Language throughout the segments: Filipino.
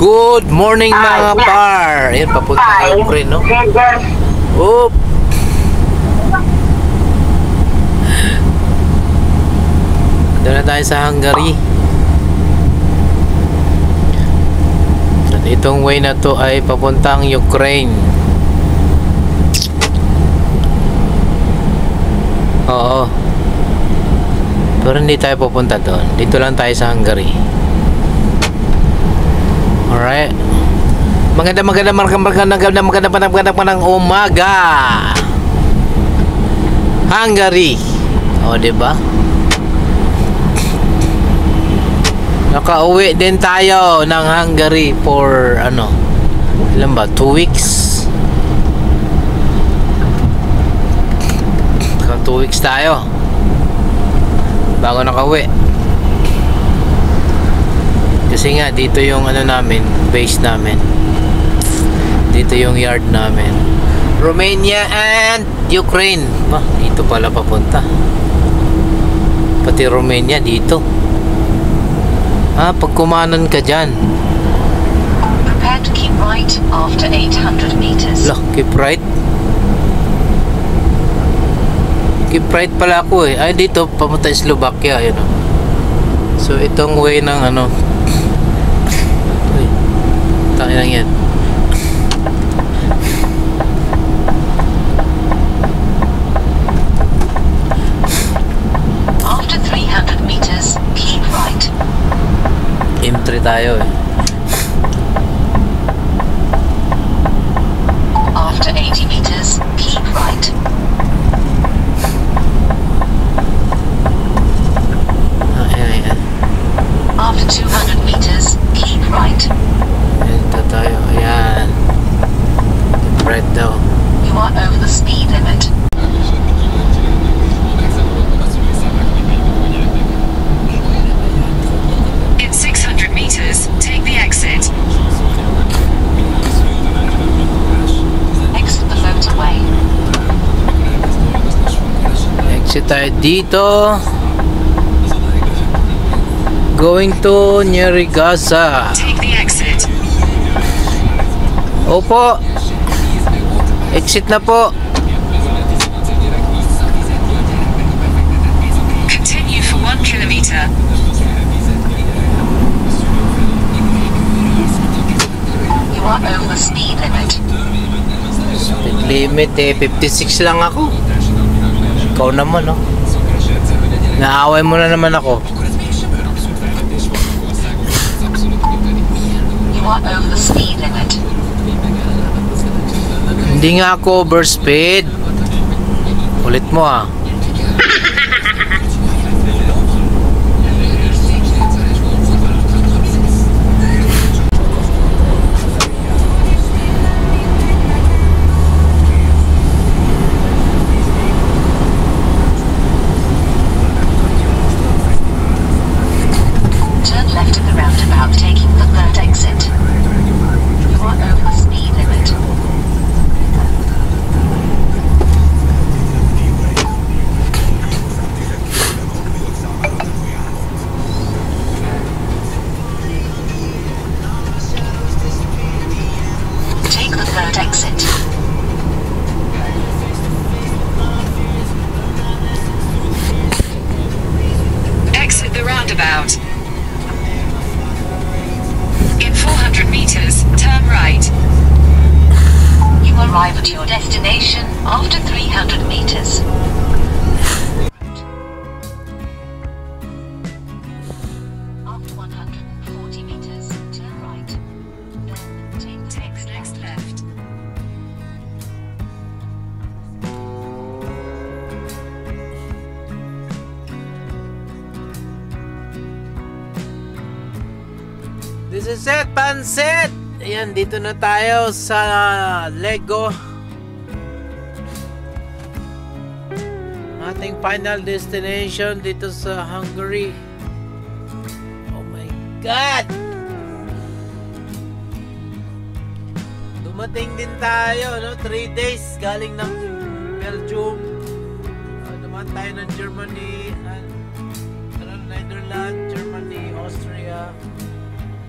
Good morning mga par. Ayan, papunta na Ukraine, no? Oop. Doon na tayo sa Hungary. At itong way na to ay papuntang Ukraine. Oo. Pero hindi tayo pupunta doon. Dito lang tayo sa Hungary. Alright. Maganda umaga. Hungary. O, diba? Nakauwi din tayo ng Hungary for ano? Ilan ba? 2 weeks? 2 weeks tayo bago nakauwi. Kasi nga dito yung ano namin, base namin. Dito yung yard namin. Romania and Ukraine. Dito pala papunta. Pati Romania dito. Pag kumanan ka dyan. Prepare to keep right after 800 meters. Lah, keep right? Keep right pala ako eh. Ay, dito papunta Slovakia, yun. So itong way ng ano. Uy, tayo lang yan. After 300 meters, keep right. M3 tayo eh. After 80 meters, keep right. After 200 meters, keep right. Ito tayo, ayan. Keep right daw. You are over the speed limit. In 600 meters, take the exit. Exit the motorway. Exit tayo dito. Going to Nyíregyháza. Take the exit. Opo. Exit na po. Continue for 1 kilometer. You are over the speed limit. Speed limit eh, 56 lang ako. Ikaw naman, no? Naaway mo na naman ako. You are over the speed limit. Hindi nga ako overspeed. Ulit mo ah. Turn left at the roundabout, taking the third exit. You are over the speed limit. Take the third exit. Exit the roundabout. In 400 meters, turn right. You arrive at your destination after 300 meters. After 140 meters, turn right. Then take next left. This is it, Pansit! Ayan, dito na tayo sa Lego. Ating final destination dito sa Hungary. Oh my God! Dumating din tayo, no? 3 days galing ng Belgium. Dumaan tayo ng Germany, Netherlands, Germany, Austria.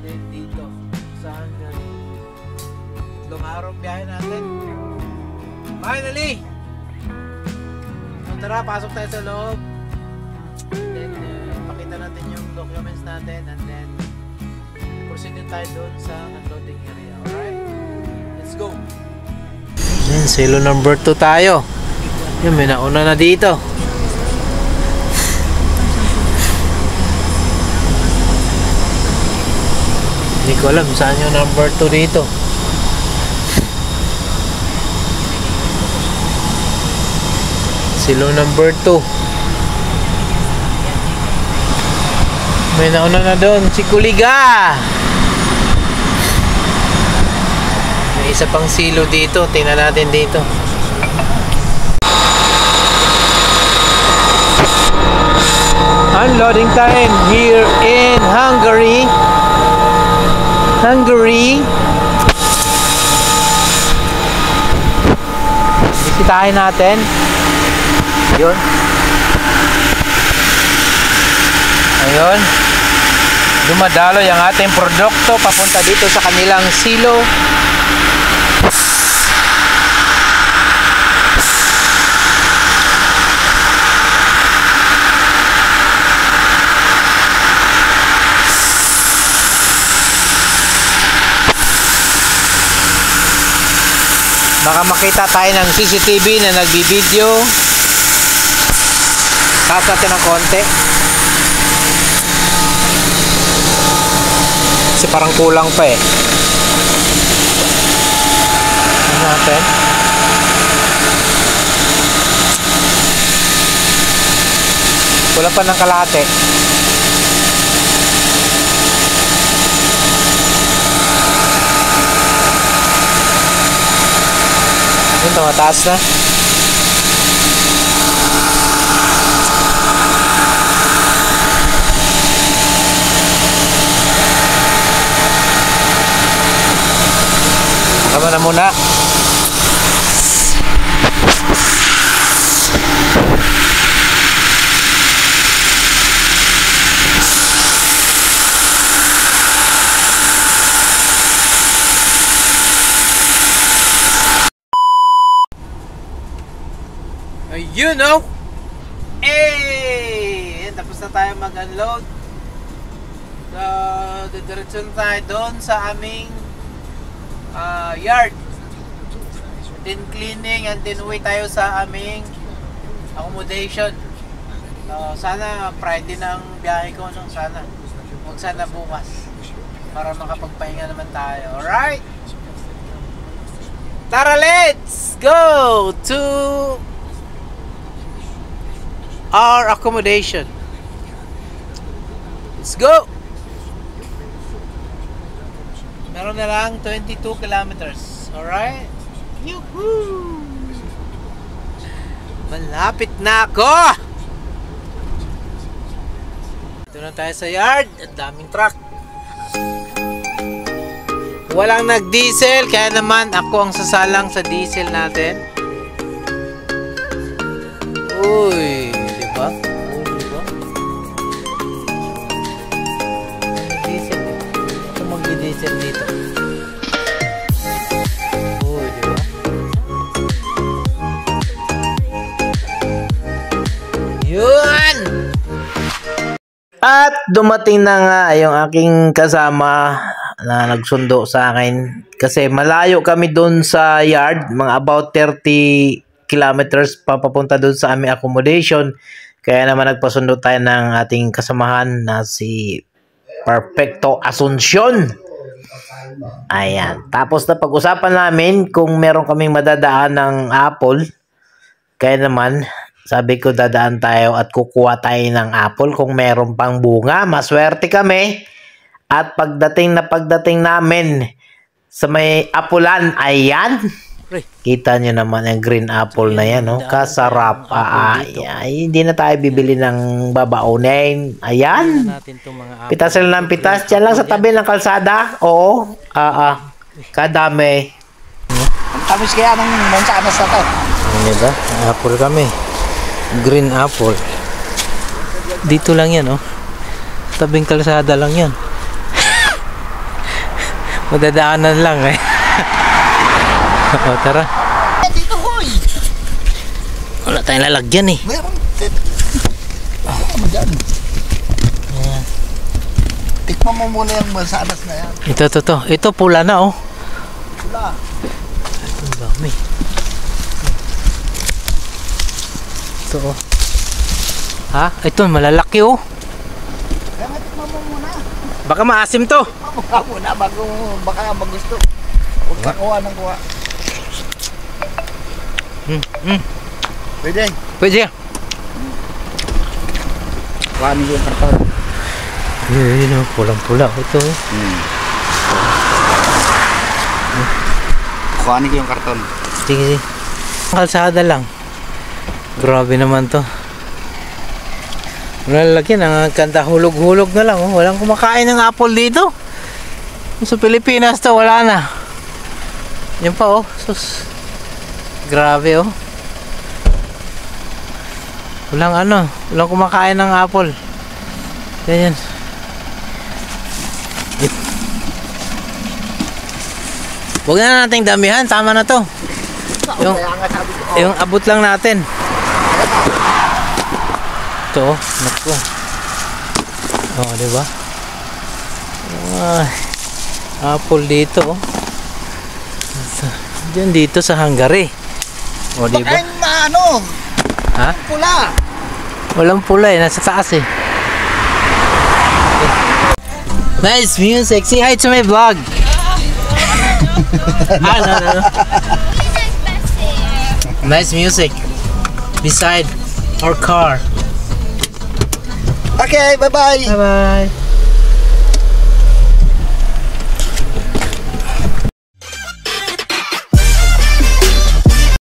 Then dito sa araw biyahe natin. Finally! So tara, pasok tayo sa loob. Then, pakita natin yung documents natin and then proceed din tayo doon sa unloading area. Alright? Let's go! Yan, silo number 2 tayo. Yan, may nauna na dito. Hindi ko alam saan yung number 2 dito. Silo number 2. May nauna na doon, si Kuliga. May isa pang silo dito, tingnan natin dito. Unloading time here in Hungary. Bisitahin natin. Yun. Ayun. Dumadaloy ang ating produkto papunta dito sa kanilang silo. Baka makita tayo ng CCTV na nagbibideo. Taas natin ng konti. Kasi parang kulang pa eh. Ano natin? Kulang pa ng kalahati. Ito, mataas na. Tama na muna. You know, tapos na tayo mag-unload. So, didiretso na tayo doon sa aming yard. Then cleaning and then uwi tayo sa aming accommodation. So, sana Friday na ang biyahe ko, no? Sana. Huwag sana bukas. Para makapagpahinga naman tayo. Alright? Tara, let's go to our accommodation. Let's go. Meron na lang 22 kilometers. Alright? Yuhuu! Malapit na ako! Ito na tayo sa yard. Ang daming truck. Walang nag-diesel, kaya naman ako ang sasalang sa diesel natin. Uy! Diba? Diesel. Ito mag-diesel dito. Uy, diba? Yun! At dumating na nga yung aking kasama na nagsundo sa akin. Kasi malayo kami doon sa yard. Mga about 30 kilometers papapunta doon sa aming accommodation. Kaya naman nagpasundo tayo ng ating kasamahan na si Perfecto Asuncion. Ayan. Tapos na pag-usapan namin kung meron kaming madadaan ng apple. Kaya naman, sabi ko dadaan tayo at kukuha tayo ng apple kung meron pang bunga. Maswerte kami. At pagdating namin sa may apulan, ayan. Kita nyo naman ang green apple na yan, no? Kasarap. Ay, hindi na tayo bibili ng babaunin. Ayan. Pitas lang ng pitas. Diyan lang sa tabi ng kalsada. Oo. Kadami. Tamis kaya ng Monsanas na to. Ano ba? Apple kami. Green apple. Dito lang yan, oh. Tabing kalsada lang yan. Madadaanan lang, eh. O, tara. Dito, hoy! Wala tayong lalagyan eh. Meron. Ano dyan? Ayan. Tikman mo muna yung mansanas na yan. Ito pula na oh. Wala. Ang dami. Ito oh. Ha? Ito malalaki oh. Kaya nga tikman mo muna. Baka maasim to. Mukha muna bago baka magusto. Huwag ka kuha ng kuha. Pwede. Pwede. Kuhanin ko yung karton. Yun oh, pulang-pula ito. Kuhanin ko yung karton. Sige. Kalsada lang. Grabe naman to. Malalaki na kanta hulog-hulog na lang oh. Walang kumakain ng apple dito. Sa Pilipinas to wala na. Yan pa oh. Sus. Grabe oh. Walang kumakain ng apple. Ganyan. Huwag na nating damihan, tama na to. Yung abot lang natin. Ito, naku. Oh, di ba? Ay, apple dito. Diyan dito sa Hungary. Oh, di ba? Baka yung ano, Ha? pula. Walang pula eh, nasa taas eh. Nice music. Say hi to my vlog. No. Nice music. Beside our car. Okay, bye-bye. Bye bye.